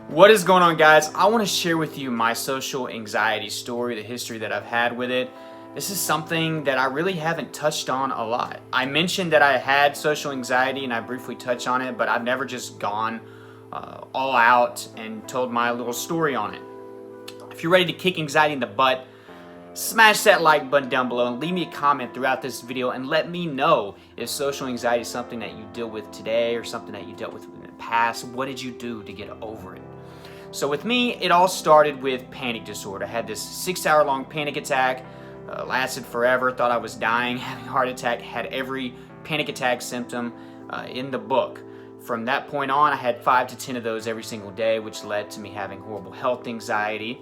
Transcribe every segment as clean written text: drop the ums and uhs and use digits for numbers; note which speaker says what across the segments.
Speaker 1: What is going on, guys? I want to share with you my social anxiety story, the history that I've had with it. This is something that I really haven't touched on a lot. I mentioned that I had social anxiety and I briefly touched on it, but I've never just gone all out and told my little story on it. If you're ready to kick anxiety in the butt, smash that like button down below and leave me a comment throughout this video and let me know if social anxiety is something that you deal with today or something that you dealt with in the past. What did you do to get over it? So with me, it all started with panic disorder. I had this 6-hour-long panic attack, lasted forever, thought I was dying, having a heart attack, had every panic attack symptom in the book. From that point on, I had 5 to 10 of those every single day, which led to me having horrible health anxiety.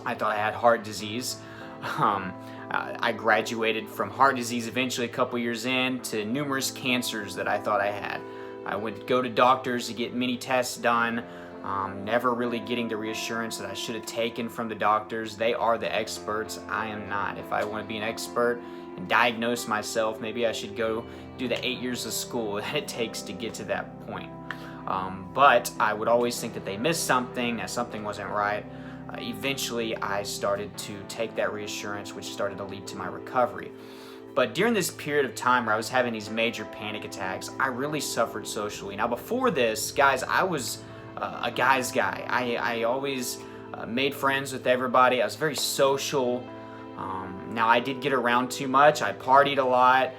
Speaker 1: I thought I had heart disease. I graduated from heart disease eventually a couple years in to numerous cancers that I thought I had. I would go to doctors to get many tests done, never really getting the reassurance that I should have taken from the doctors. They are the experts. I am not. If I want to be an expert and diagnose myself, maybe I should go do the 8 years of school that it takes to get to that point. But I would always think that they missed something, that something wasn't right. Eventually, I started to take that reassurance, which started to lead to my recovery. But during this period of time where I was having these major panic attacks, I really suffered socially. Now, before this, guys, I was a guy's guy. I always made friends with everybody. I was very social. Now, I did get around too much. I partied a lot.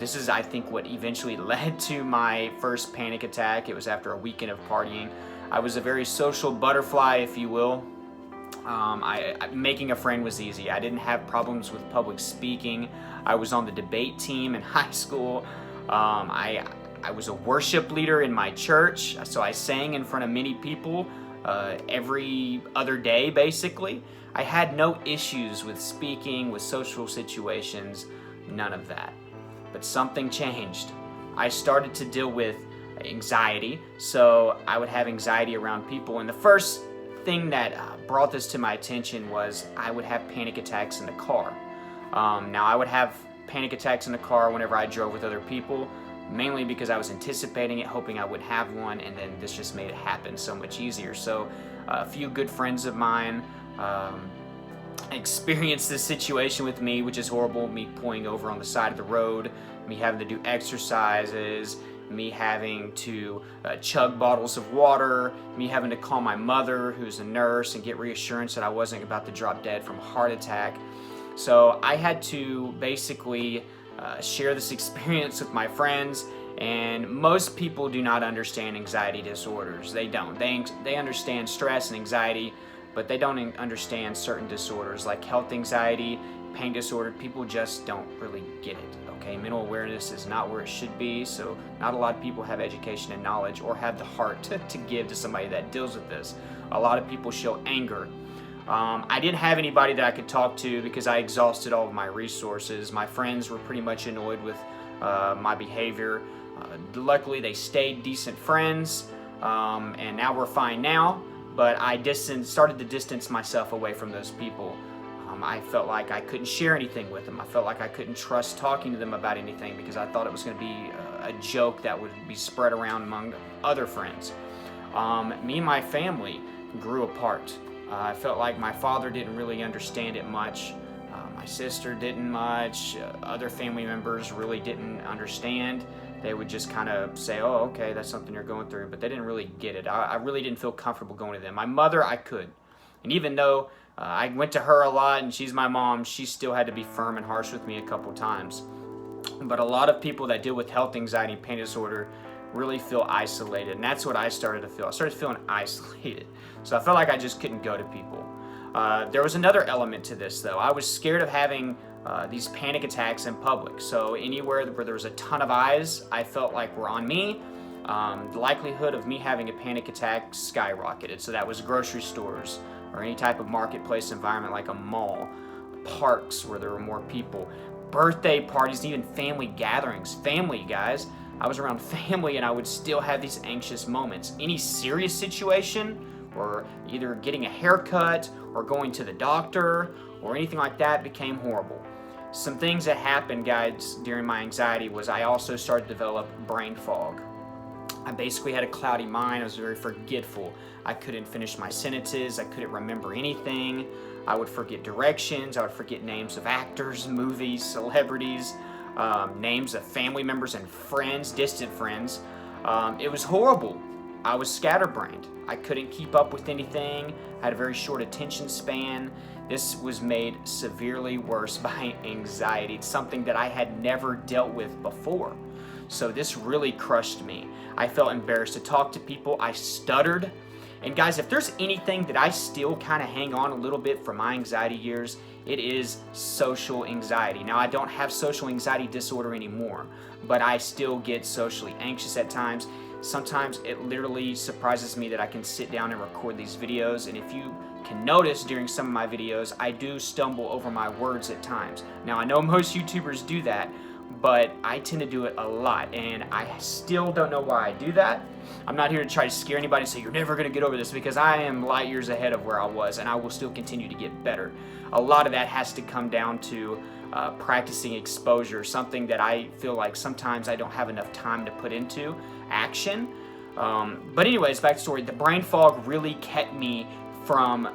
Speaker 1: This is, I think, what eventually led to my first panic attack. It was after a weekend of partying. I was a very social butterfly, if you will. Making a friend was easy. I didn't have problems with public speaking. I was on the debate team in high school. I was a worship leader in my church, so I sang in front of many people every other day, basically. I had no issues with speaking, with social situations, none of that. But something changed. I started to deal with anxiety, so I would have anxiety around people, and the first thing that brought this to my attention was I would have panic attacks in the car. Now, I would have panic attacks in the car whenever I drove with other people, mainly because I was anticipating it, hoping I would have one, and then this just made it happen so much easier. So a few good friends of mine experienced this situation with me, which is horrible, me pulling over on the side of the road, me having to do exercises, me having to chug bottles of water, me having to call my mother, who's a nurse, and get reassurance that I wasn't about to drop dead from a heart attack. So I had to basically share this experience with my friends, and most people do not understand anxiety disorders. They don't. They understand stress and anxiety, but they don't understand certain disorders like health anxiety, pain disorder. People just don't really get it. Okay, mental awareness is not where it should be, so not a lot of people have education and knowledge or have the heart to give to somebody that deals with this. A lot of people show anger. I didn't have anybody that I could talk to because I exhausted all of my resources. My friends were pretty much annoyed with my behavior. Luckily, they stayed decent friends, and now we're fine now, but I started to distance myself away from those people. I felt like I couldn't share anything with them. I felt like I couldn't trust talking to them about anything because I thought it was going to be a joke that would be spread around among other friends. Me and my family grew apart. I felt like my father didn't really understand it much. My sister didn't much. Other family members really didn't understand. They would just kind of say, oh, okay, that's something you're going through, but they didn't really get it. I really didn't feel comfortable going to them. My mother, I could. And even though I went to her a lot and she's my mom, she still had to be firm and harsh with me a couple times. But a lot of people that deal with health anxiety and pain disorder really feel isolated, and that's what I started to feel. I started feeling isolated. So I felt like I just couldn't go to people. There was another element to this, though. I was scared of having these panic attacks in public. So anywhere where there was a ton of eyes, I felt like were on me. The likelihood of me having a panic attack skyrocketed. So that was grocery stores or any type of marketplace environment like a mall, parks where there were more people, birthday parties, even family gatherings. Family, guys. I was around family and I would still have these anxious moments. Any serious situation, or either getting a haircut or going to the doctor or anything like that, became horrible. Some things that happened, guys, during my anxiety was I also started to develop brain fog. I basically had a cloudy mind. I was very forgetful. I couldn't finish my sentences. I couldn't remember anything. I would forget directions. I would forget names of actors, movies, celebrities, names of family members and friends, distant friends. It was horrible. I was scatterbrained. I couldn't keep up with anything. I had a very short attention span. This was made severely worse by anxiety. It's something that I had never dealt with before. So this really crushed me. I felt embarrassed to talk to people. I stuttered. And guys, if there's anything that I still kind of hang on a little bit from my anxiety years, it is social anxiety. Now, I don't have social anxiety disorder anymore, but I still get socially anxious at times. Sometimes it literally surprises me that I can sit down and record these videos, and if you can notice during some of my videos, I do stumble over my words at times. Now, I know most YouTubers do that, but I tend to do it a lot, and I still don't know why I do that. I'm not here to try to scare anybody and say you're never going to get over this, because I am light years ahead of where I was, and I will still continue to get better. A lot of that has to come down to practicing exposure, something that I feel like sometimes I don't have enough time to put into action. But anyways, back to the story. The brain fog really kept me from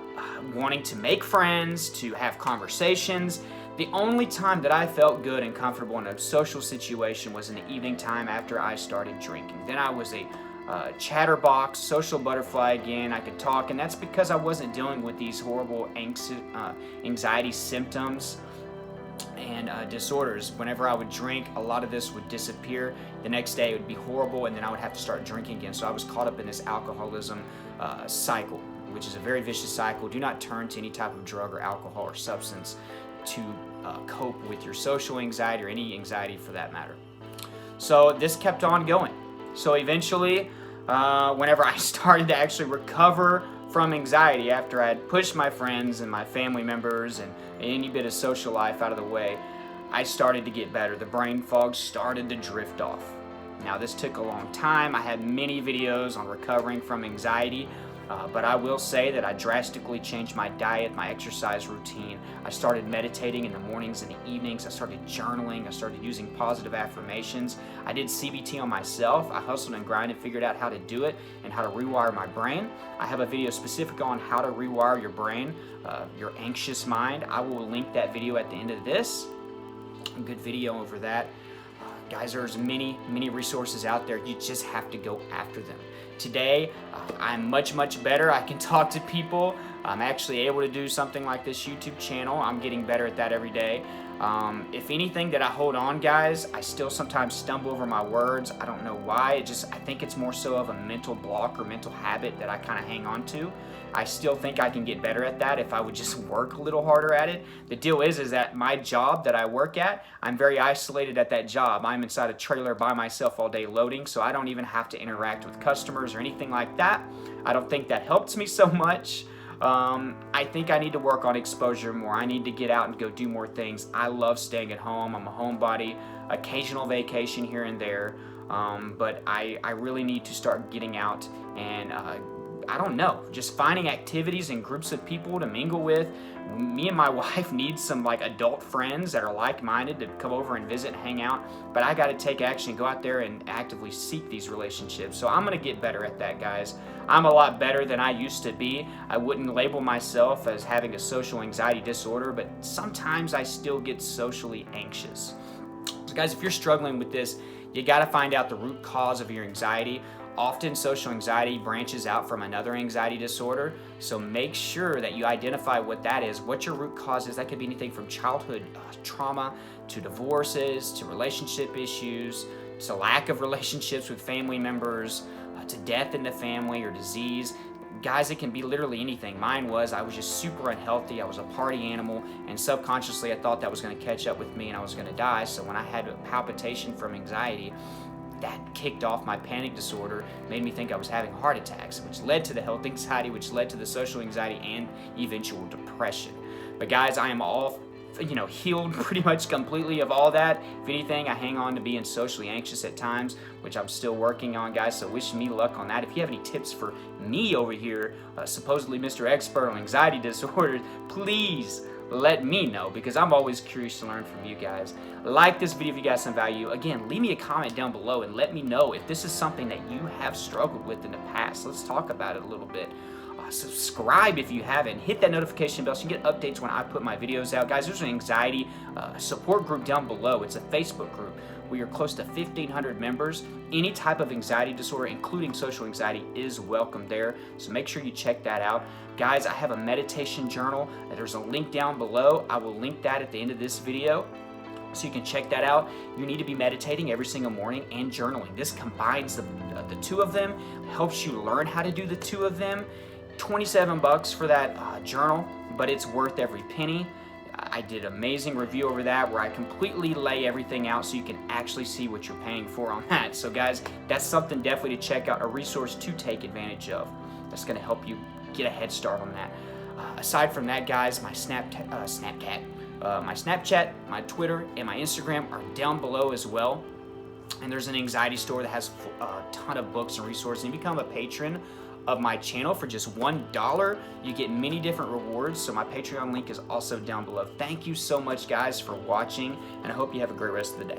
Speaker 1: wanting to make friends, to have conversations. The only time that I felt good and comfortable in a social situation was in the evening time after I started drinking. Then I was a chatterbox, social butterfly again. I could talk, and that's because I wasn't dealing with these horrible anxiety symptoms and disorders. Whenever I would drink, a lot of this would disappear. The next day it would be horrible, and then I would have to start drinking again. So I was caught up in this alcoholism cycle, which is a very vicious cycle. Do not turn to any type of drug or alcohol or substance to cope with your social anxiety or any anxiety for that matter. So this kept on going. So eventually, whenever I started to actually recover from anxiety after I had pushed my friends and my family members and any bit of social life out of the way, I started to get better. The brain fog started to drift off. Now, this took a long time. I had many videos on recovering from anxiety, but I will say that I drastically changed my diet, my exercise routine. I started meditating in the mornings and the evenings. I started journaling. I started using positive affirmations. I did CBT on myself. I hustled and grinded, figured out how to do it and how to rewire my brain. I have a video specific on how to rewire your brain, your anxious mind. I will link that video at the end of this. A good video over that. Guys, there's many resources out there. You just have to go after them. Today, I'm much better. I can talk to people. I'm actually able to do something like this YouTube channel. I'm getting better at that every day. If anything that I hold on, guys, I still sometimes stumble over my words. I don't know why. I think it's more so of a mental block or mental habit that I kind of hang on to. I still think I can get better at that if I would just work a little harder at it. The deal is that my job that I work at, I'm very isolated at that job. I'm inside a trailer by myself all day loading, so I don't even have to interact with customers or anything like that. I don't think that helps me so much. I think I need to work on exposure more. I need to get out and go do more things. I love staying at home. I'm a homebody, occasional vacation here and there, but I really need to start getting out and I don't know, just finding activities and groups of people to mingle with. Me and my wife need some like adult friends that are like-minded to come over and visit and hang out, but I got to take action, go out there and actively seek these relationships. So I'm going to get better at that, guys. I'm a lot better than I used to be. I wouldn't label myself as having a social anxiety disorder, but sometimes I still get socially anxious. So guys, if you're struggling with this, you got to find out the root cause of your anxiety. Often social anxiety branches out from another anxiety disorder, so make sure that you identify what that is, what your root cause is. That could be anything from childhood trauma to divorces, to relationship issues, to lack of relationships with family members, to death in the family or disease. Guys, it can be literally anything. Mine was, I was just super unhealthy. I was a party animal, and subconsciously I thought that was going to catch up with me and I was going to die. So when I had a palpitation from anxiety, that kicked off my panic disorder, made me think I was having heart attacks, which led to the health anxiety, which led to the social anxiety and eventual depression. But guys, I am all, healed pretty much completely of all that. If anything, I hang on to being socially anxious at times, which I'm still working on, guys, so wish me luck on that. If you have any tips for me over here, supposedly Mr. Expert on anxiety disorders, please let me know, because I'm always curious to learn from you guys. Like this video if you got some value. Again, leave me a comment down below and let me know if this is something that you have struggled with in the past. Let's talk about it a little bit. Subscribe if you haven't. Hit that notification bell so you get updates when I put my videos out. Guys, there's an anxiety support group down below. It's a Facebook group. We are close to 1,500 members. Any type of anxiety disorder, including social anxiety, is welcome there. So make sure you check that out. Guys, I have a meditation journal. There's a link down below. I will link that at the end of this video, so you can check that out. You need to be meditating every single morning and journaling. This combines the two of them, helps you learn how to do the two of them. $27 for that journal, but it's worth every penny. I did an amazing review over that where I completely lay everything out so you can actually see what you're paying for on that. So guys, that's something definitely to check out, a resource to take advantage of. That's going to help you get a head start on that. Aside from that, guys, my Snapchat, my Twitter, and my Instagram are down below as well. And there's an anxiety store that has a ton of books and resources. And you become a patron of my channel for just $1, you get many different rewards. So my Patreon link is also down below. Thank you so much, guys, for watching, and I hope you have a great rest of the day.